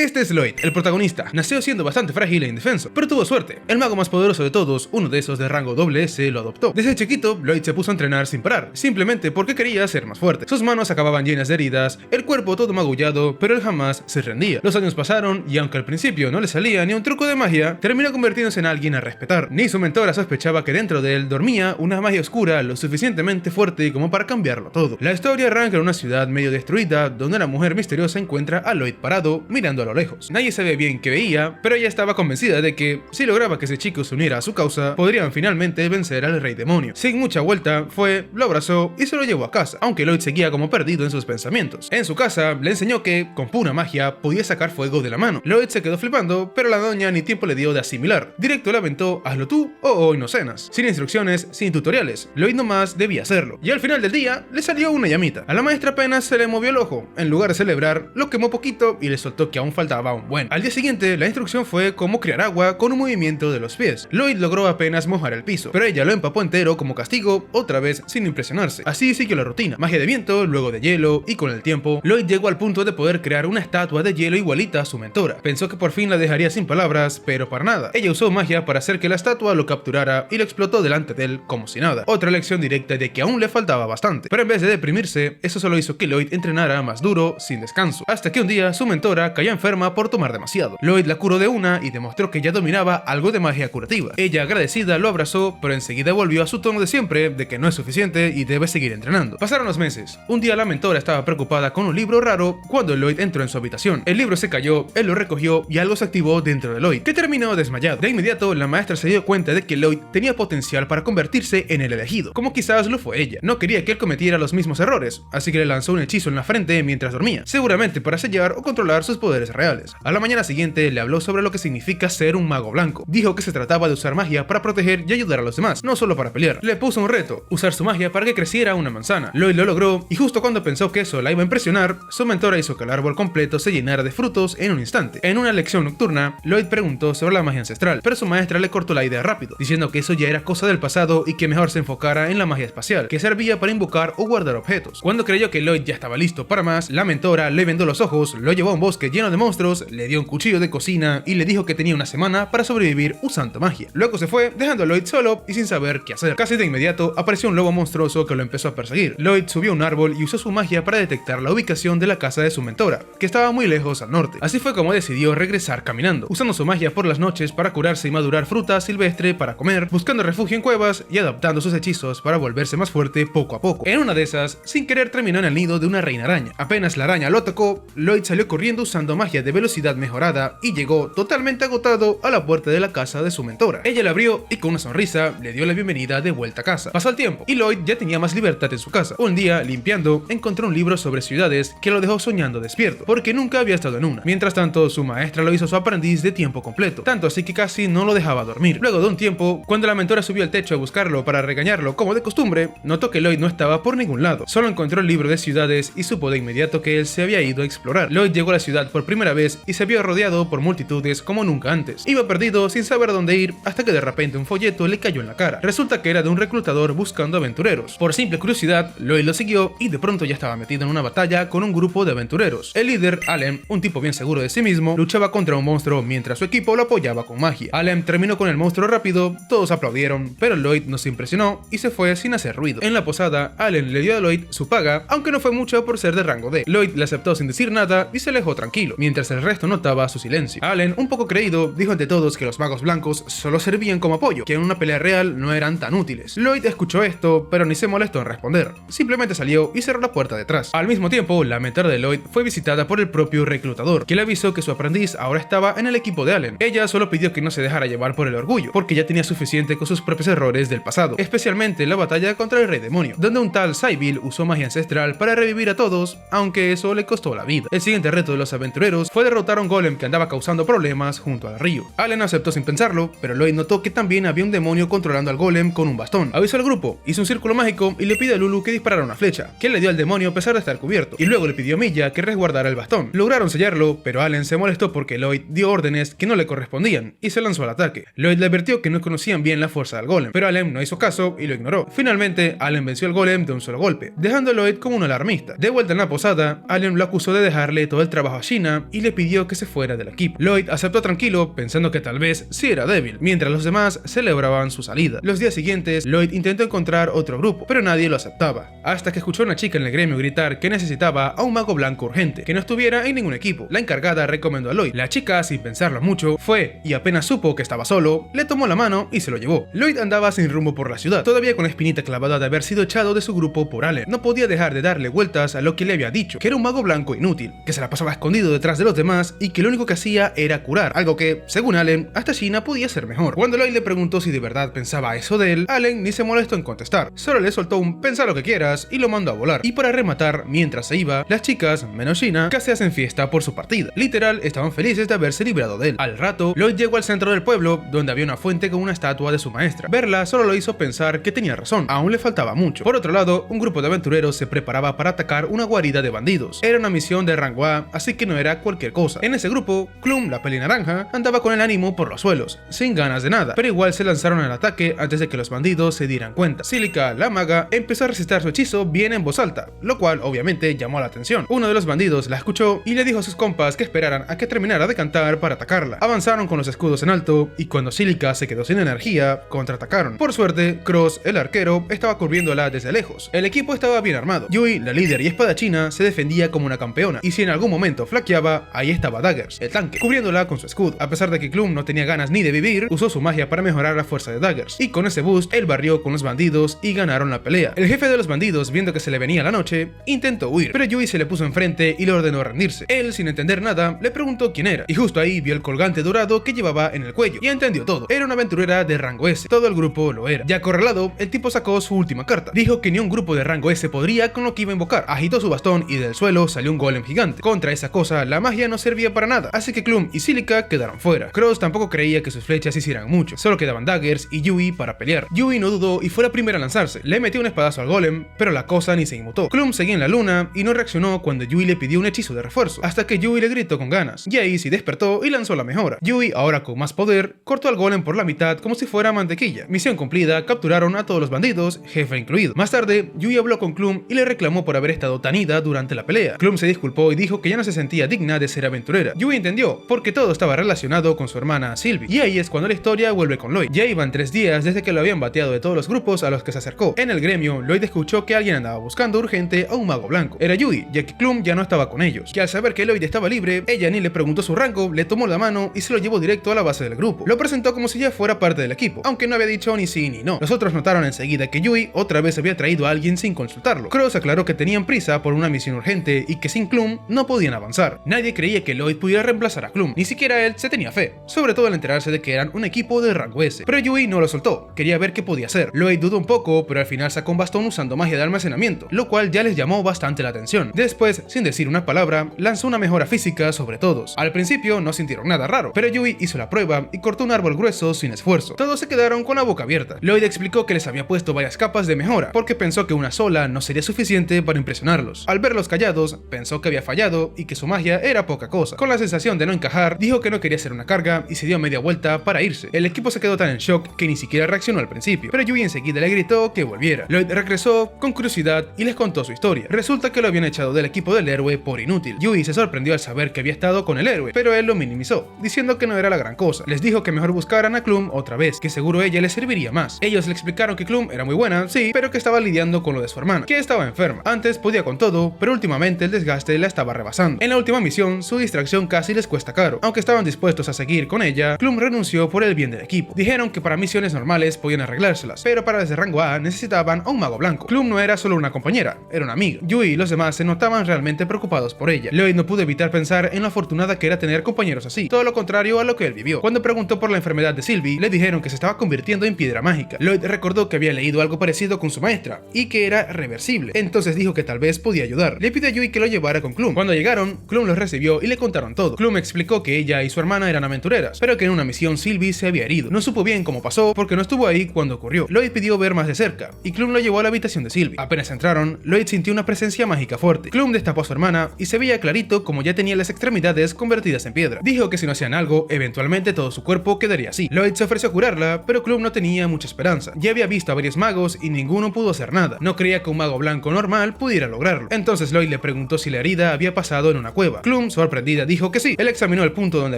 Este es Lloyd, el protagonista. Nació siendo bastante frágil e indefenso, pero tuvo suerte. El mago más poderoso de todos, uno de esos de rango SS, lo adoptó. Desde chiquito, Lloyd se puso a entrenar sin parar, simplemente porque quería ser más fuerte. Sus manos acababan llenas de heridas, el cuerpo todo magullado, pero él jamás se rendía. Los años pasaron y aunque al principio no le salía ni un truco de magia, terminó convirtiéndose en alguien a respetar. Ni su mentora sospechaba que dentro de él dormía una magia oscura lo suficientemente fuerte como para cambiarlo todo. La historia arranca en una ciudad medio destruida, donde una mujer misteriosa encuentra a Lloyd parado, mirando a lo lejos. Nadie sabía bien qué veía, pero ella estaba convencida de que, si lograba que ese chico se uniera a su causa, podrían finalmente vencer al rey demonio. Sin mucha vuelta, fue, lo abrazó y se lo llevó a casa, aunque Lloyd seguía como perdido en sus pensamientos. En su casa, le enseñó que, con pura magia, podía sacar fuego de la mano. Lloyd se quedó flipando, pero la doña ni tiempo le dio de asimilar. Directo le aventó, hazlo tú o hoy no cenas. Sin instrucciones, sin tutoriales, Lloyd nomás debía hacerlo. Y al final del día, le salió una llamita. A la maestra apenas se le movió el ojo. En lugar de celebrar, lo quemó poquito y le soltó que aún faltaba un buen. Al día siguiente, la instrucción fue cómo crear agua con un movimiento de los pies. Lloyd logró apenas mojar el piso, pero ella lo empapó entero como castigo, otra vez sin impresionarse. Así siguió la rutina. Magia de viento, luego de hielo, y con el tiempo, Lloyd llegó al punto de poder crear una estatua de hielo igualita a su mentora. Pensó que por fin la dejaría sin palabras, pero para nada. Ella usó magia para hacer que la estatua lo capturara y lo explotó delante de él como si nada. Otra lección directa de que aún le faltaba bastante. Pero en vez de deprimirse, eso solo hizo que Lloyd entrenara más duro, sin descanso. Hasta que un día su mentora cayó enferma por tomar demasiado. Lloyd la curó de una y demostró que ya dominaba algo de magia curativa. Ella, agradecida, lo abrazó, pero enseguida volvió a su tono de siempre, de que no es suficiente y debe seguir entrenando. Pasaron los meses. Un día la mentora estaba preocupada con un libro raro cuando Lloyd entró en su habitación. El libro se cayó, él lo recogió y algo se activó dentro de Lloyd, que terminó desmayado. De inmediato, la maestra se dio cuenta de que Lloyd tenía potencial para convertirse en el elegido, como quizás lo fue ella. No quería que él cometiera los mismos errores, así que le lanzó un hechizo en la frente mientras dormía, seguramente para sellar o controlar sus poderes reales. A la mañana siguiente le habló sobre lo que significa ser un mago blanco. Dijo que se trataba de usar magia para proteger y ayudar a los demás, no solo para pelear. Le puso un reto, usar su magia para que creciera una manzana. Lloyd lo logró y justo cuando pensó que eso la iba a impresionar, su mentora hizo que el árbol completo se llenara de frutos en un instante. En una lección nocturna, Lloyd preguntó sobre la magia ancestral, pero su maestra le cortó la idea rápido, diciendo que eso ya era cosa del pasado y que mejor se enfocara en la magia espacial, que servía para invocar o guardar objetos. Cuando creyó que Lloyd ya estaba listo para más, la mentora le vendó los ojos, lo llevó a un bosque lleno de monstruos, le dio un cuchillo de cocina y le dijo que tenía una semana para sobrevivir usando magia. Luego se fue, dejando a Lloyd solo y sin saber qué hacer. Casi de inmediato apareció un lobo monstruoso que lo empezó a perseguir. Lloyd subió a un árbol y usó su magia para detectar la ubicación de la casa de su mentora, que estaba muy lejos al norte. Así fue como decidió regresar caminando, usando su magia por las noches para curarse y madurar fruta silvestre para comer, buscando refugio en cuevas y adaptando sus hechizos para volverse más fuerte poco a poco. En una de esas, sin querer terminó en el nido de una reina araña. Apenas la araña lo atacó, Lloyd salió corriendo usando magia de velocidad mejorada y llegó totalmente agotado a la puerta de la casa de su mentora. Ella la abrió y con una sonrisa le dio la bienvenida de vuelta a casa. Pasó el tiempo y Lloyd ya tenía más libertad en su casa. Un día, limpiando, encontró un libro sobre ciudades que lo dejó soñando despierto, porque nunca había estado en una. Mientras tanto, su maestra lo hizo su aprendiz de tiempo completo, tanto así que casi no lo dejaba dormir. Luego de un tiempo, cuando la mentora subió al techo a buscarlo para regañarlo como de costumbre, notó que Lloyd no estaba por ningún lado. Solo encontró el libro de ciudades y supo de inmediato que él se había ido a explorar. Lloyd llegó a la ciudad por primera vez y se vio rodeado por multitudes como nunca antes. Iba perdido sin saber a dónde ir hasta que de repente un folleto le cayó en la cara. Resulta que era de un reclutador buscando aventureros. Por simple curiosidad, Lloyd lo siguió y de pronto ya estaba metido en una batalla con un grupo de aventureros. El líder, Alem, un tipo bien seguro de sí mismo, luchaba contra un monstruo mientras su equipo lo apoyaba con magia. Alem terminó con el monstruo rápido, todos aplaudieron, pero Lloyd no se impresionó y se fue sin hacer ruido. En la posada, Alem le dio a Lloyd su paga, aunque no fue mucho por ser de rango D. Lloyd le aceptó sin decir nada y se alejó tranquilo, mientras el resto notaba su silencio. Allen, un poco creído, dijo ante todos que los magos blancos solo servían como apoyo, que en una pelea real no eran tan útiles. Lloyd escuchó esto, pero ni se molestó en responder. Simplemente salió y cerró la puerta detrás. Al mismo tiempo, la mentora de Lloyd fue visitada por el propio reclutador, que le avisó que su aprendiz ahora estaba en el equipo de Allen. Ella solo pidió que no se dejara llevar por el orgullo, porque ya tenía suficiente con sus propios errores del pasado, especialmente la batalla contra el rey demonio, donde un tal Sybil usó magia ancestral para revivir a todos, aunque eso le costó la vida. El siguiente reto de los aventureros fue derrotar a un golem que andaba causando problemas junto al río. Allen aceptó sin pensarlo, pero Lloyd notó que también había un demonio controlando al golem con un bastón. Avisó al grupo, hizo un círculo mágico y le pidió a Lulu que disparara una flecha, que le dio al demonio a pesar de estar cubierto, y luego le pidió a Milla que resguardara el bastón. Lograron sellarlo, pero Allen se molestó porque Lloyd dio órdenes que no le correspondían y se lanzó al ataque. Lloyd le advirtió que no conocían bien la fuerza del golem, pero Allen no hizo caso y lo ignoró. Finalmente, Allen venció al golem de un solo golpe, dejando a Lloyd como un alarmista. De vuelta en la posada, Allen lo acusó de dejarle todo el trabajo a Sheena y le pidió que se fuera del equipo. Lloyd aceptó tranquilo, pensando que tal vez sí era débil, mientras los demás celebraban su salida. Los días siguientes, Lloyd intentó encontrar otro grupo, pero nadie lo aceptaba, hasta que escuchó a una chica en el gremio gritar que necesitaba a un mago blanco urgente, que no estuviera en ningún equipo. La encargada recomendó a Lloyd. La chica, sin pensarlo mucho, fue y apenas supo que estaba solo, le tomó la mano y se lo llevó. Lloyd andaba sin rumbo por la ciudad, todavía con la espinita clavada de haber sido echado de su grupo por Allen. No podía dejar de darle vueltas a lo que le había dicho, que era un mago blanco inútil, que se la pasaba escondido detrás de los demás y que lo único que hacía era curar, algo que, según Allen, hasta China podía ser mejor. Cuando Lloyd le preguntó si de verdad pensaba eso de él, Allen ni se molestó en contestar, solo le soltó un "pensa lo que quieras" y lo mandó a volar. Y para rematar, mientras se iba, las chicas, menos China, casi hacen fiesta por su partida. Literal, estaban felices de haberse librado de él. Al rato, Lloyd llegó al centro del pueblo, donde había una fuente con una estatua de su maestra. Verla solo lo hizo pensar que tenía razón, aún le faltaba mucho. Por otro lado, un grupo de aventureros se preparaba para atacar una guarida de bandidos. Era una misión de rango A, así que no era cualquier cosa. En ese grupo, Clum, la peli naranja, andaba con el ánimo por los suelos, sin ganas de nada, pero igual se lanzaron al ataque antes de que los bandidos se dieran cuenta. Silica, la maga, empezó a recitar su hechizo bien en voz alta, lo cual obviamente llamó la atención. Uno de los bandidos la escuchó y le dijo a sus compas que esperaran a que terminara de cantar para atacarla. Avanzaron con los escudos en alto y cuando Silica se quedó sin energía, contraatacaron. Por suerte, Cross, el arquero, estaba cubriéndola desde lejos. El equipo estaba bien armado. Yui, la líder y espadachina, se defendía como una campeona, y si en algún momento flaqueaba, ahí estaba Daggers, el tanque, cubriéndola con su escudo. A pesar de que Clum no tenía ganas ni de vivir, usó su magia para mejorar la fuerza de Daggers, y con ese boost, él barrió con los bandidos y ganaron la pelea. El jefe de los bandidos, viendo que se le venía la noche, intentó huir, pero Yui se le puso enfrente y le ordenó rendirse. Él, sin entender nada, le preguntó quién era, y justo ahí vio el colgante dorado que llevaba en el cuello, y entendió todo. Era una aventurera de rango S. Todo el grupo lo era. Ya acorralado, el tipo sacó su última carta. Dijo que ni un grupo de rango S podría con lo que iba a invocar. Agitó su bastón y del suelo salió un golem gigante. Contra esa cosa, la magia no servía para nada, así que Clum y Silica quedaron fuera. Cross tampoco creía que sus flechas hicieran mucho, solo quedaban Daggers y Yui para pelear. Yui no dudó y fue la primera a lanzarse. Le metió un espadazo al golem, pero la cosa ni se inmutó. Clum seguía en la luna y no reaccionó cuando Yui le pidió un hechizo de refuerzo, hasta que Yui le gritó con ganas. Y ahí sí despertó y lanzó la mejora. Yui, ahora con más poder, cortó al golem por la mitad como si fuera mantequilla. Misión cumplida, capturaron a todos los bandidos, jefe incluido. Más tarde, Yui habló con Clum y le reclamó por haber estado tan ida durante la pelea. Clum se disculpó y dijo que ya no se sentía digna de ser aventurera. Yui entendió, porque todo estaba relacionado con su hermana Sylvie. Y ahí es cuando la historia vuelve con Lloyd. Ya iban 3 días desde que lo habían bateado de todos los grupos a los que se acercó. En el gremio, Lloyd escuchó que alguien andaba buscando urgente a un mago blanco. Era Yui, ya que Clum ya no estaba con ellos. Que al saber que Lloyd estaba libre, ella ni le preguntó su rango, le tomó la mano y se lo llevó directo a la base del grupo. Lo presentó como si ya fuera parte del equipo, aunque no había dicho ni sí ni no. Los otros notaron enseguida que Yui otra vez había traído a alguien sin consultarlo. Cross aclaró que tenían prisa por una misión urgente y que sin Clum no podían avanzar. Nadie creía que Lloyd pudiera reemplazar a Clum, ni siquiera él se tenía fe, sobre todo al enterarse de que eran un equipo de rango S. Pero Yui no lo soltó, quería ver qué podía hacer. Lloyd dudó un poco, pero al final sacó un bastón usando magia de almacenamiento, lo cual ya les llamó bastante la atención. Después, sin decir una palabra, lanzó una mejora física sobre todos. Al principio no sintieron nada raro, pero Yui hizo la prueba y cortó un árbol grueso sin esfuerzo. Todos se quedaron con la boca abierta. Lloyd explicó que les había puesto varias capas de mejora, porque pensó que una sola no sería suficiente para impresionarlos. Al verlos callados, pensó que había fallado y que su magia era poca cosa. Con la sensación de no encajar, dijo que no quería ser una carga y se dio media vuelta para irse. El equipo se quedó tan en shock que ni siquiera reaccionó al principio, pero Yui enseguida le gritó que volviera. Lloyd regresó con curiosidad y les contó su historia. Resulta que lo habían echado del equipo del héroe por inútil. Yui se sorprendió al saber que había estado con el héroe, pero él lo minimizó, diciendo que no era la gran cosa. Les dijo que mejor buscaran a Clum otra vez, que seguro ella les serviría más. Ellos le explicaron que Clum era muy buena, sí, pero que estaba lidiando con lo de su hermana, que estaba enferma. Antes podía con todo, pero últimamente el desgaste la estaba rebasando. En la última misión, su distracción casi les cuesta caro. Aunque estaban dispuestos a seguir con ella, Clum renunció por el bien del equipo. Dijeron que para misiones normales podían arreglárselas, pero para las de rango A necesitaban a un mago blanco. Clum no era solo una compañera, era una amiga. Yui y los demás se notaban realmente preocupados por ella. Lloyd no pudo evitar pensar en lo afortunada que era tener compañeros así, todo lo contrario a lo que él vivió. Cuando preguntó por la enfermedad de Sylvie, le dijeron que se estaba convirtiendo en piedra mágica. Lloyd recordó que había leído algo parecido con su maestra y que era reversible, entonces dijo que tal vez podía ayudar. Le pidió a Yui que lo llevara con Clum. Cuando llegaron, Clum los recibió y le contaron todo. Clum explicó que ella y su hermana eran aventureras, pero que en una misión Sylvie se había herido. No supo bien cómo pasó porque no estuvo ahí cuando ocurrió. Lloyd pidió ver más de cerca y Clum lo llevó a la habitación de Sylvie. Apenas entraron, Lloyd sintió una presencia mágica fuerte. Clum destapó a su hermana y se veía clarito como ya tenía las extremidades convertidas en piedra. Dijo que si no hacían algo, eventualmente todo su cuerpo quedaría así. Lloyd se ofreció a curarla, pero Clum no tenía mucha esperanza. Ya había visto a varios magos y ninguno pudo hacer nada. No creía que un mago blanco normal pudiera lograrlo. Entonces Lloyd le preguntó si la herida había pasado en una cueva. Clum Clum, sorprendida, dijo que sí. Él examinó el punto donde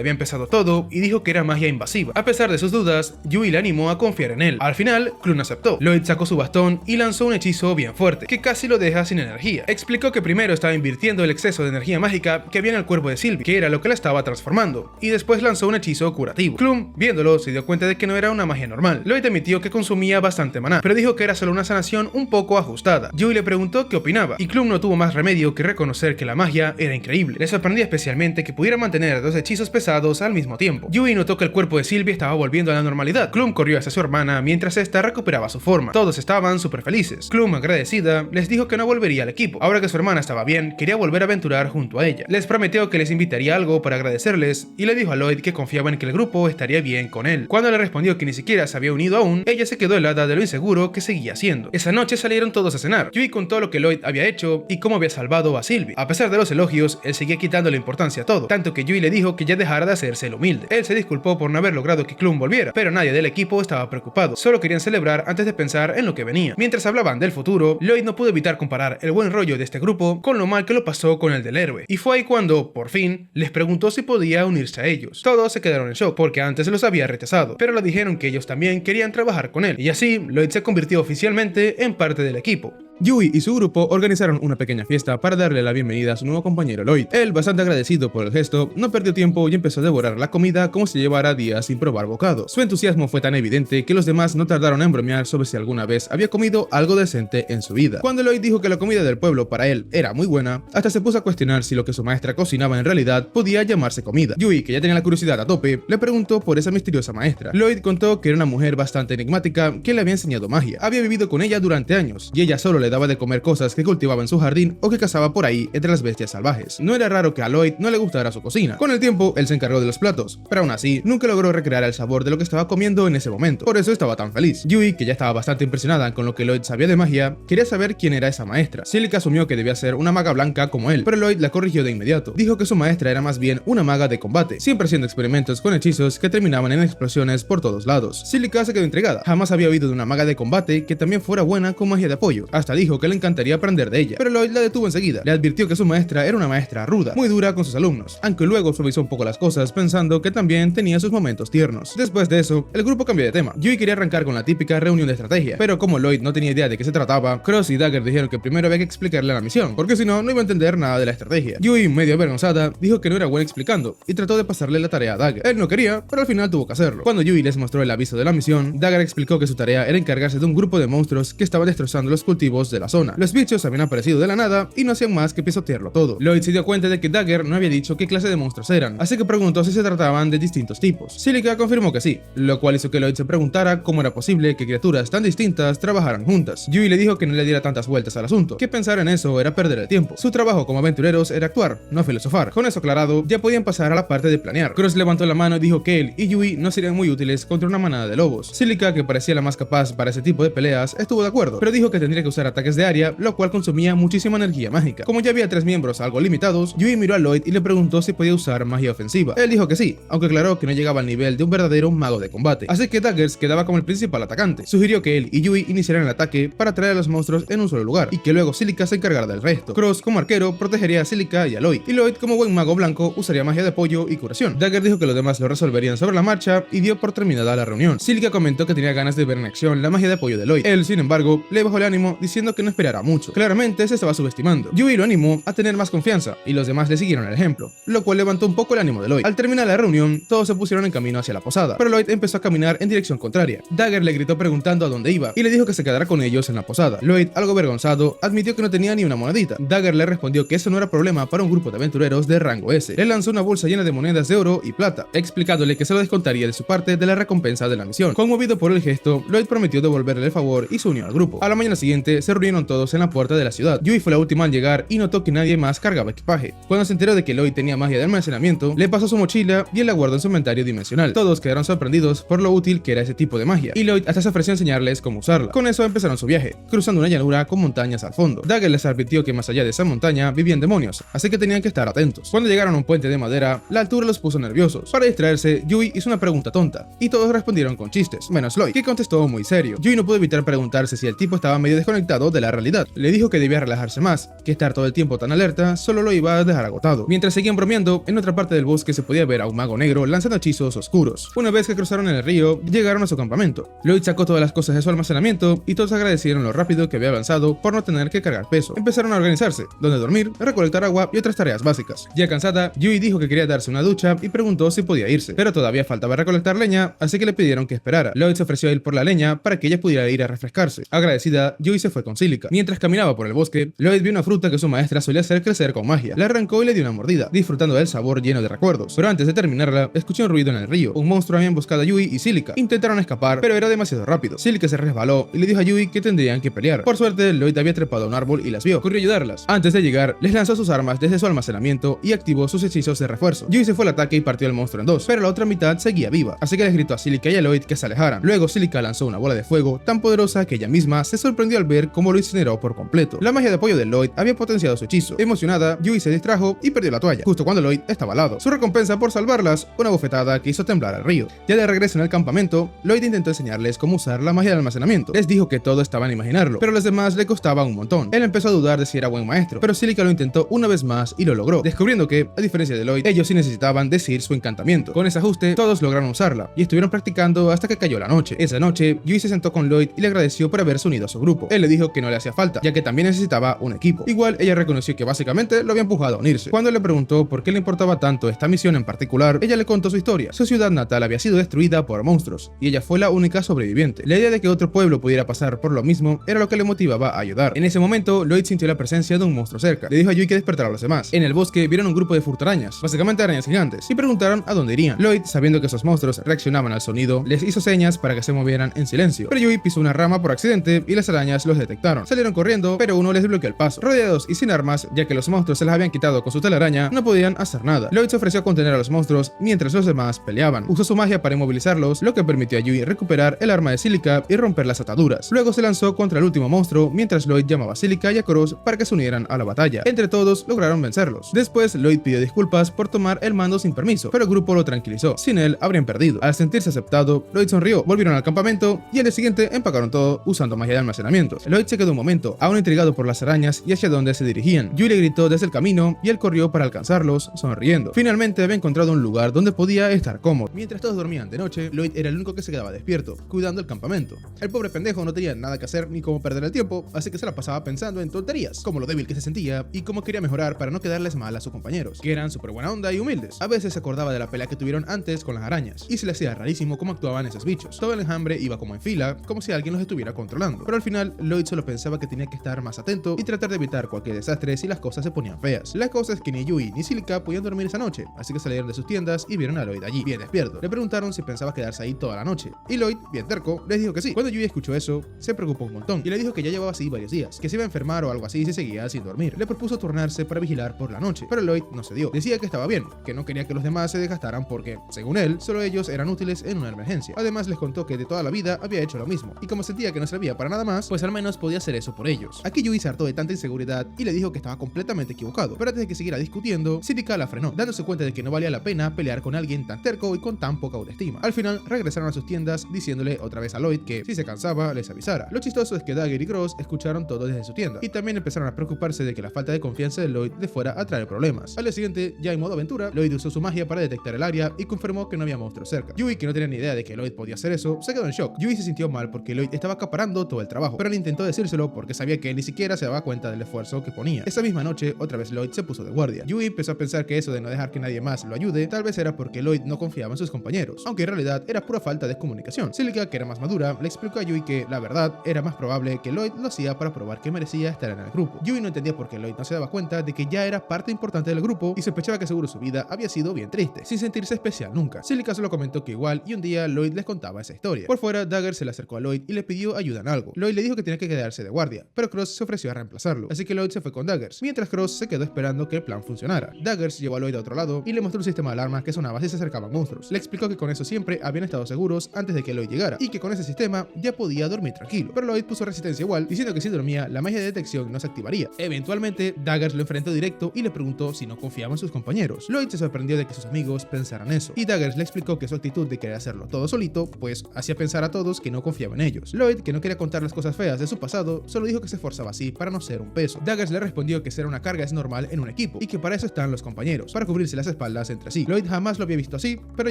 había empezado todo y dijo que era magia invasiva. A pesar de sus dudas, Yui le animó a confiar en él. Al final, Clum aceptó. Lloyd sacó su bastón y lanzó un hechizo bien fuerte, que casi lo deja sin energía. Explicó que primero estaba invirtiendo el exceso de energía mágica que había en el cuerpo de Sylvie, que era lo que la estaba transformando, y después lanzó un hechizo curativo. Clum, viéndolo, se dio cuenta de que no era una magia normal. Lloyd admitió que consumía bastante maná, pero dijo que era solo una sanación un poco ajustada. Yui le preguntó qué opinaba, y Clum no tuvo más remedio que reconocer que la magia era increíble. Le sorprendía especialmente que pudiera mantener dos hechizos pesados al mismo tiempo. Yui notó que el cuerpo de Sylvie estaba volviendo a la normalidad. Clum corrió hacia su hermana mientras esta recuperaba su forma. Todos estaban súper felices. Clum, agradecida, les dijo que no volvería al equipo. Ahora que su hermana estaba bien, quería volver a aventurar junto a ella. Les prometió que les invitaría a algo para agradecerles y le dijo a Lloyd que confiaba en que el grupo estaría bien con él. Cuando le respondió que ni siquiera se había unido aún, ella se quedó helada de lo inseguro que seguía siendo. Esa noche salieron todos a cenar. Yui contó lo que Lloyd había hecho y cómo había salvado a Sylvie. A pesar de los elogios, él seguía quitándole importancia a todo, tanto que Yui le dijo que ya dejara de hacerse el humilde. Él se disculpó por no haber logrado que Clum volviera, pero nadie del equipo estaba preocupado, solo querían celebrar antes de pensar en lo que venía. Mientras hablaban del futuro, Lloyd no pudo evitar comparar el buen rollo de este grupo con lo mal que lo pasó con el del héroe, y fue ahí cuando, por fin, les preguntó si podía unirse a ellos. Todos se quedaron en shock, porque antes los había rechazado, pero le dijeron que ellos también querían trabajar con él, y así, Lloyd se convirtió oficialmente en parte del equipo. Yui y su grupo organizaron una pequeña fiesta para darle la bienvenida a su nuevo compañero Lloyd. Él, bastante agradecido por el gesto, no perdió tiempo y empezó a devorar la comida como si llevara días sin probar bocado. Su entusiasmo fue tan evidente que los demás no tardaron en bromear sobre si alguna vez había comido algo decente en su vida. Cuando Lloyd dijo que la comida del pueblo para él era muy buena, hasta se puso a cuestionar si lo que su maestra cocinaba en realidad podía llamarse comida. Yui, que ya tenía la curiosidad a tope, le preguntó por esa misteriosa maestra. Lloyd contó que era una mujer bastante enigmática que le había enseñado magia. Había vivido con ella durante años y ella solo le daba de comer cosas que cultivaba en su jardín o que cazaba por ahí entre las bestias salvajes. No era raro que a Lloyd no le gustara su cocina. Con el tiempo, él se encargó de los platos, pero aún así, nunca logró recrear el sabor de lo que estaba comiendo en ese momento. Por eso estaba tan feliz. Yui, que ya estaba bastante impresionada con lo que Lloyd sabía de magia, quería saber quién era esa maestra. Cílica asumió que debía ser una maga blanca como él, pero Lloyd la corrigió de inmediato. Dijo que su maestra era más bien una maga de combate, siempre haciendo experimentos con hechizos que terminaban en explosiones por todos lados. Cílica se quedó intrigada. Jamás había oído de una maga de combate que también fuera buena con magia de apoyo. Hasta dijo que le encantaría aprender de ella, pero Lloyd la detuvo enseguida. Le advirtió que su maestra era una maestra ruda, muy dura con sus alumnos, aunque luego suavizó un poco las cosas pensando que también tenía sus momentos tiernos. Después de eso, el grupo cambió de tema. Yui quería arrancar con la típica reunión de estrategia, pero como Lloyd no tenía idea de qué se trataba, Cross y Dagger dijeron que primero había que explicarle la misión, porque si no, no iba a entender nada de la estrategia. Yui, medio avergonzada, dijo que no era buena explicando y trató de pasarle la tarea a Dagger. Él no quería, pero al final tuvo que hacerlo. Cuando Yui les mostró el aviso de la misión, Dagger explicó que su tarea era encargarse de un grupo de monstruos que estaban destrozando los cultivos de la zona. Los bichos habían aparecido de la nada y no hacían más que pisotearlo todo. Lloyd se dio cuenta de que Dagger no había dicho qué clase de monstruos eran, así que preguntó si se trataban de distintos tipos. Cílica confirmó que sí, lo cual hizo que Lloyd se preguntara cómo era posible que criaturas tan distintas trabajaran juntas. Yui le dijo que no le diera tantas vueltas al asunto, que pensar en eso era perder el tiempo. Su trabajo como aventureros era actuar, no filosofar. Con eso aclarado, ya podían pasar a la parte de planear. Cross levantó la mano y dijo que él y Yui no serían muy útiles contra una manada de lobos. Cílica, que parecía la más capaz para ese tipo de peleas, estuvo de acuerdo, pero dijo que tendría que usar ataques de área, lo cual consumía muchísima energía mágica. Como ya había 3 miembros algo limitados, Yui miró a Lloyd y le preguntó si podía usar magia ofensiva. Él dijo que sí, aunque aclaró que no llegaba al nivel de un verdadero mago de combate, así que Daggers quedaba como el principal atacante. Sugirió que él y Yui iniciaran el ataque para traer a los monstruos en un solo lugar, y que luego Cílica se encargara del resto. Cross, como arquero, protegería a Cílica y a Lloyd, y Lloyd, como buen mago blanco, usaría magia de apoyo y curación. Dagger dijo que los demás lo resolverían sobre la marcha y dio por terminada la reunión. Cílica comentó que tenía ganas de ver en acción la magia de apoyo de Lloyd. Él, sin embargo, le bajó el ánimo diciendo que no esperara mucho. Claramente se estaba subestimando. Yui lo animó a tener más confianza y los demás le siguieron el ejemplo, lo cual levantó un poco el ánimo de Lloyd. Al terminar la reunión, todos se pusieron en camino hacia la posada, pero Lloyd empezó a caminar en dirección contraria. Dagger le gritó preguntando a dónde iba y le dijo que se quedara con ellos en la posada. Lloyd, algo avergonzado, admitió que no tenía ni una monedita. Dagger le respondió que eso no era problema para un grupo de aventureros de rango S. Le lanzó una bolsa llena de monedas de oro y plata, explicándole que se lo descontaría de su parte de la recompensa de la misión. Conmovido por el gesto, Lloyd prometió devolverle el favor y se unió al grupo. A la mañana siguiente, se reunieron todos en la puerta de la ciudad. Yui fue la última al llegar y notó que nadie más cargaba equipaje. Cuando se enteró de que Lloyd tenía magia de almacenamiento, le pasó su mochila y él la guardó en su inventario dimensional. Todos quedaron sorprendidos por lo útil que era ese tipo de magia, y Lloyd hasta se ofreció a enseñarles cómo usarla. Con eso empezaron su viaje, cruzando una llanura con montañas al fondo. Dagger les advirtió que más allá de esa montaña vivían demonios, así que tenían que estar atentos. Cuando llegaron a un puente de madera, la altura los puso nerviosos. Para distraerse, Yui hizo una pregunta tonta, y todos respondieron con chistes, menos Lloyd, que contestó muy serio. Yui no pudo evitar preguntarse si el tipo estaba medio desconectado alejado de la realidad. Le dijo que debía relajarse más, que estar todo el tiempo tan alerta solo lo iba a dejar agotado. Mientras seguían bromeando, en otra parte del bosque se podía ver a un mago negro lanzando hechizos oscuros. Una vez que cruzaron el río, llegaron a su campamento. Lloyd sacó todas las cosas de su almacenamiento y todos agradecieron lo rápido que había avanzado por no tener que cargar peso. Empezaron a organizarse, dónde dormir, recolectar agua y otras tareas básicas. Ya cansada, Yui dijo que quería darse una ducha y preguntó si podía irse, pero todavía faltaba recolectar leña, así que le pidieron que esperara. Lloyd se ofreció a ir por la leña para que ella pudiera ir a refrescarse. Agradecida, Yui se fue con Silica. Mientras caminaba por el bosque, Lloyd vio una fruta que su maestra solía hacer crecer con magia. La arrancó y le dio una mordida, disfrutando del sabor lleno de recuerdos. Pero antes de terminarla, escuchó un ruido en el río. Un monstruo había emboscado a Yui y Silica. Intentaron escapar, pero era demasiado rápido. Silica se resbaló y le dijo a Yui que tendrían que pelear. Por suerte, Lloyd había trepado a un árbol y las vio. Corrió a ayudarlas. Antes de llegar, les lanzó sus armas desde su almacenamiento y activó sus hechizos de refuerzo. Yui se fue al ataque y partió al monstruo en dos, pero la otra mitad seguía viva, así que les gritó a Silica y a Lloyd que se alejaran. Luego Silica lanzó una bola de fuego tan poderosa que ella misma se sorprendió al ver cómo lo incineró por completo. La magia de apoyo de Lloyd había potenciado su hechizo. Emocionada, Yui se distrajo y perdió la toalla, justo cuando Lloyd estaba al lado. Su recompensa por salvarlas, una bofetada que hizo temblar al río. Ya de regreso en el campamento, Lloyd intentó enseñarles cómo usar la magia del almacenamiento. Les dijo que todo estaba en imaginarlo, pero a los demás le costaba un montón. Él empezó a dudar de si era buen maestro, pero Silica lo intentó una vez más y lo logró, descubriendo que, a diferencia de Lloyd, ellos sí necesitaban decir su encantamiento. Con ese ajuste, todos lograron usarla, y estuvieron practicando hasta que cayó la noche. Esa noche, Yui se sentó con Lloyd y le agradeció por haberse unido a su grupo. Él le dijo que no le hacía falta, ya que también necesitaba un equipo. Igual, ella reconoció que básicamente lo había empujado a unirse. Cuando le preguntó por qué le importaba tanto esta misión en particular, ella le contó su historia. Su ciudad natal había sido destruida por monstruos, y ella fue la única sobreviviente. La idea de que otro pueblo pudiera pasar por lo mismo era lo que le motivaba a ayudar. En ese momento, Lloyd sintió la presencia de un monstruo cerca. Le dijo a Yui que despertara a los demás. En el bosque vieron un grupo de furtarañas, básicamente arañas gigantes, y preguntaron a dónde irían. Lloyd, sabiendo que esos monstruos reaccionaban al sonido, les hizo señas para que se movieran en silencio. Pero Yui pisó una rama por accidente y las arañas los detectaron. Salieron corriendo, pero uno les bloqueó el paso. Rodeados y sin armas, ya que los monstruos se las habían quitado con su telaraña, no podían hacer nada. Lloyd se ofreció a contener a los monstruos mientras los demás peleaban. Usó su magia para inmovilizarlos, lo que permitió a Yui recuperar el arma de Silica y romper las ataduras. Luego se lanzó contra el último monstruo, mientras Lloyd llamaba a Silica y a Cross para que se unieran a la batalla. Entre todos lograron vencerlos. Después, Lloyd pidió disculpas por tomar el mando sin permiso, pero el grupo lo tranquilizó. Sin él, habrían perdido. Al sentirse aceptado, Lloyd sonrió, volvieron al campamento y al día siguiente empacaron todo usando magia de almacenamiento. Lloyd se quedó un momento, aún intrigado por las arañas y hacia dónde se dirigían. Yui le gritó desde el camino y él corrió para alcanzarlos, sonriendo. Finalmente había encontrado un lugar donde podía estar cómodo. Mientras todos dormían de noche, Lloyd era el único que se quedaba despierto, cuidando el campamento. El pobre pendejo no tenía nada que hacer ni cómo perder el tiempo, así que se la pasaba pensando en tonterías, como lo débil que se sentía y cómo quería mejorar para no quedarles mal a sus compañeros, que eran súper buena onda y humildes. A veces se acordaba de la pelea que tuvieron antes con las arañas, y se le hacía rarísimo cómo actuaban esos bichos. Todo el enjambre iba como en fila, como si alguien los estuviera controlando. Pero al final, Lloyd solo pensaba que tenía que estar más atento y tratar de evitar cualquier desastre si las cosas se ponían feas. La cosa es que ni Yui ni Silica podían dormir esa noche, así que salieron de sus tiendas y vieron a Lloyd allí, bien despierto. Le preguntaron si pensaba quedarse ahí toda la noche, y Lloyd, bien terco, les dijo que sí. Cuando Yui escuchó eso, se preocupó un montón y le dijo que ya llevaba así varios días, que se iba a enfermar o algo así si seguía sin dormir. Le propuso turnarse para vigilar por la noche, pero Lloyd no cedió. Decía que estaba bien, que no quería que los demás se desgastaran porque, según él, solo ellos eran útiles en una emergencia. Además les contó que de toda la vida había hecho lo mismo, y como sentía que no servía para nada más, pues al menos podía hacer eso por ellos. Aquí Yui se hartó de tanta inseguridad y le dijo que estaba completamente equivocado, pero antes de que siguiera discutiendo, Silica la frenó, dándose cuenta de que no valía la pena pelear con alguien tan terco y con tan poca autoestima. Al final regresaron a sus tiendas diciéndole otra vez a Lloyd que si se cansaba les avisara. Lo chistoso es que Dagger y Cross escucharon todo desde su tienda y también empezaron a preocuparse de que la falta de confianza de Lloyd le fuera a traer problemas. Al día siguiente, ya en modo aventura, Lloyd usó su magia para detectar el área y confirmó que no había monstruos cerca. Yui, que no tenía ni idea de que Lloyd podía hacer eso, se quedó en shock. Yui se sintió mal porque Lloyd estaba acaparando todo el trabajo, pero él intentó decírselo porque sabía que él ni siquiera se daba cuenta del esfuerzo que ponía. Esa misma noche, otra vez Lloyd se puso de guardia. Yui empezó a pensar que eso de no dejar que nadie más lo ayude, tal vez era porque Lloyd no confiaba en sus compañeros, aunque en realidad era pura falta de comunicación. Silica, que era más madura, le explicó a Yui que, la verdad, era más probable que Lloyd lo hacía para probar que merecía estar en el grupo. Yui no entendía por qué Lloyd no se daba cuenta de que ya era parte importante del grupo y sospechaba que seguro su vida había sido bien triste, sin sentirse especial nunca. Silica solo comentó que igual, y un día Lloyd les contaba esa historia. Por fuera, Dagger se le acercó a Lloyd y le pidió ayuda en algo. Lloyd le dijo que tenía que quedarse de guardia, pero Cross se ofreció a reemplazarlo, así que Lloyd se fue con Daggers, mientras Cross se quedó esperando que el plan funcionara. Daggers llevó a Lloyd a otro lado y le mostró un sistema de alarmas que sonaba si se acercaban monstruos. Le explicó que con eso siempre habían estado seguros antes de que Lloyd llegara y que con ese sistema ya podía dormir tranquilo. Pero Lloyd puso resistencia igual, diciendo que si dormía, la magia de detección no se activaría. Eventualmente, Daggers lo enfrentó directo y le preguntó si no confiaba en sus compañeros. Lloyd se sorprendió de que sus amigos pensaran eso, y Daggers le explicó que su actitud de querer hacerlo todo solito, pues hacía pensar a todos que no confiaba en ellos. Lloyd, que no quería contar las cosas feas de su pasado, pasado, solo dijo que se esforzaba así para no ser un peso. Daggers le respondió que ser una carga es normal en un equipo y que para eso están los compañeros, para cubrirse las espaldas entre sí. Lloyd jamás lo había visto así, pero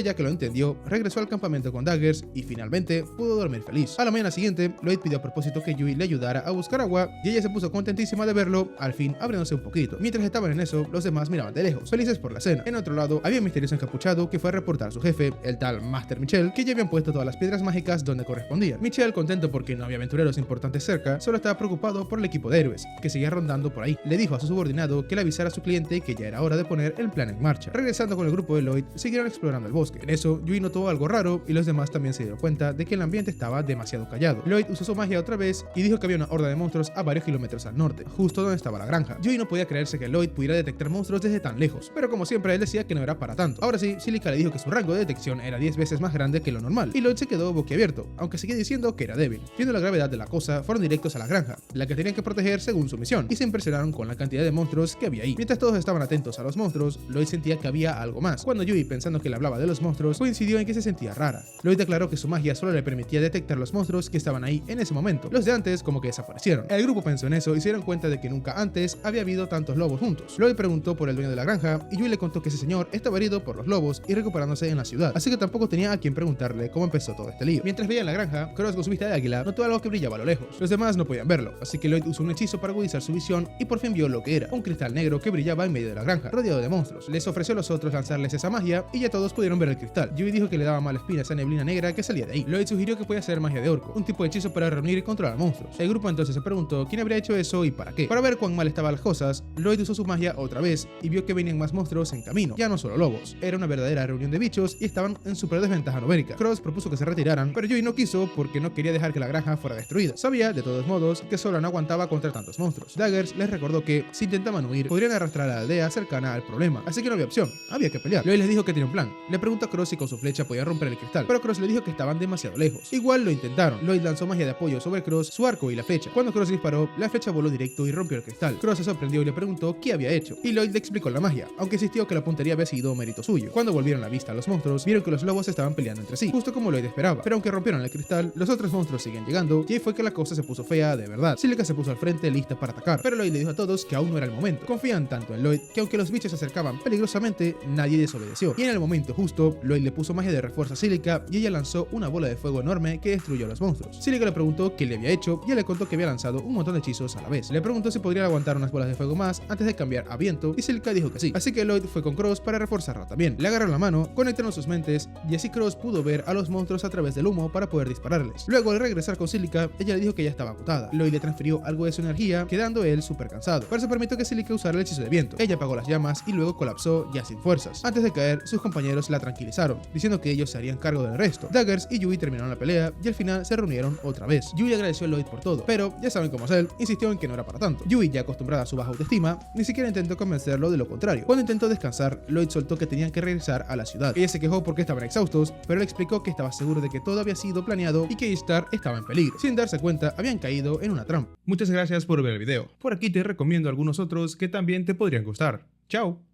ya que lo entendió, regresó al campamento con Daggers y finalmente pudo dormir feliz. A la mañana siguiente, Lloyd pidió a propósito que Yui le ayudara a buscar agua y ella se puso contentísima de verlo, al fin abriéndose un poquito. Mientras estaban en eso, los demás miraban de lejos, felices por la cena. En otro lado, había un misterioso encapuchado que fue a reportar a su jefe, el tal Master Michel, que ya habían puesto todas las piedras mágicas donde correspondían. Michel, contento porque no había aventureros importantes cerca, solo estaba preocupado por el equipo de héroes, que seguía rondando por ahí. Le dijo a su subordinado que le avisara a su cliente que ya era hora de poner el plan en marcha. Regresando con el grupo de Lloyd, siguieron explorando el bosque. En eso, Yui notó algo raro y los demás también se dieron cuenta de que el ambiente estaba demasiado callado. Lloyd usó su magia otra vez y dijo que había una horda de monstruos a varios kilómetros al norte, justo donde estaba la granja. Yui no podía creerse que Lloyd pudiera detectar monstruos desde tan lejos, pero como siempre él decía que no era para tanto. Ahora sí, Silica le dijo que su rango de detección era 10 veces más grande que lo normal, y Lloyd se quedó boquiabierto, aunque seguía diciendo que era débil. Viendo la gravedad de la cosa, fueron directos a la granja, la que tenían que proteger según su misión, y se impresionaron con la cantidad de monstruos que había ahí. Mientras todos estaban atentos a los monstruos, Lloyd sentía que había algo más. Cuando Yui, pensando que le hablaba de los monstruos, coincidió en que se sentía rara. Lloyd declaró que su magia solo le permitía detectar los monstruos que estaban ahí en ese momento. Los de antes como que desaparecieron. El grupo pensó en eso y se dieron cuenta de que nunca antes había habido tantos lobos juntos. Lloyd preguntó por el dueño de la granja y Yui le contó que ese señor estaba herido por los lobos y recuperándose en la ciudad, así que tampoco tenía a quien preguntarle cómo empezó todo este lío. Mientras veía en la granja, Cross con su vista de águila notó algo que brillaba a lo lejos. Los demás no podían verlo, así que Lloyd usó un hechizo para agudizar su visión y por fin vio lo que era, un cristal negro que brillaba en medio de la granja, rodeado de monstruos. Les ofreció a los otros lanzarles esa magia y ya todos pudieron ver el cristal. Yui dijo que le daba mala espina esa neblina negra que salía de ahí. Lloyd sugirió que podía ser magia de orco, un tipo de hechizo para reunir y controlar monstruos. El grupo entonces se preguntó quién habría hecho eso y para qué. Para ver cuán mal estaban las cosas, Lloyd usó su magia otra vez y vio que venían más monstruos en camino, ya no solo lobos. Era una verdadera reunión de bichos y estaban en super desventaja numérica. Cross propuso que se retiraran, pero Yui no quiso porque no quería dejar que la granja fuera destruida. Sabía, de todos modos, que sola no aguantaba contra tantos monstruos. Daggers les recordó que, si intentaban huir, podrían arrastrar a la aldea cercana al problema, así que no había opción, había que pelear. Lloyd les dijo que tenía un plan. Le preguntó a Cross si con su flecha podía romper el cristal, pero Cross le dijo que estaban demasiado lejos. Igual lo intentaron. Lloyd lanzó magia de apoyo sobre Cross, su arco y la flecha. Cuando Cross disparó, la flecha voló directo y rompió el cristal. Cross se sorprendió y le preguntó qué había hecho, y Lloyd le explicó la magia, aunque insistió que la puntería había sido mérito suyo. Cuando volvieron la vista a los monstruos, vieron que los lobos estaban peleando entre sí, justo como Lloyd esperaba, pero aunque rompieron el cristal, los otros monstruos siguen llegando, y ahí fue que la cosa se puso fea de verdad. Silica se puso al frente lista para atacar, pero Lloyd le dijo a todos que aún no era el momento. Confían tanto en Lloyd que aunque los bichos se acercaban peligrosamente, nadie desobedeció, y en el momento justo, Lloyd le puso magia de refuerzo a Silica y ella lanzó una bola de fuego enorme que destruyó a los monstruos. Silica le preguntó qué le había hecho y él le contó que había lanzado un montón de hechizos a la vez. Le preguntó si podría aguantar unas bolas de fuego más antes de cambiar a viento y Silica dijo que sí, así que Lloyd fue con Cross para reforzarla también. Le agarraron la mano, conectaron sus mentes y así Cross pudo ver a los monstruos a través del humo para poder dispararles. Luego al regresar con Silica, ella le dijo que ya estaba agotada. Lloyd le transfirió algo de su energía, quedando él súper cansado, pero se permitió que Silica usara el hechizo de viento. Ella apagó las llamas y luego colapsó ya sin fuerzas. Antes de caer, sus compañeros la tranquilizaron, diciendo que ellos se harían cargo del resto. Daggers y Yui terminaron la pelea y al final se reunieron otra vez. Yui agradeció a Lloyd por todo, pero ya saben cómo es él, insistió en que no era para tanto. Yui, ya acostumbrada a su baja autoestima, ni siquiera intentó convencerlo de lo contrario. Cuando intentó descansar, Lloyd soltó que tenían que regresar a la ciudad. Ella se quejó porque estaban exhaustos, pero le explicó que estaba seguro de que todo había sido planeado y que Ishtar estaba en peligro. Sin darse cuenta, habían caído en una trampa. Muchas gracias por ver el video. Por aquí te recomiendo algunos otros que también te podrían gustar. ¡Chao!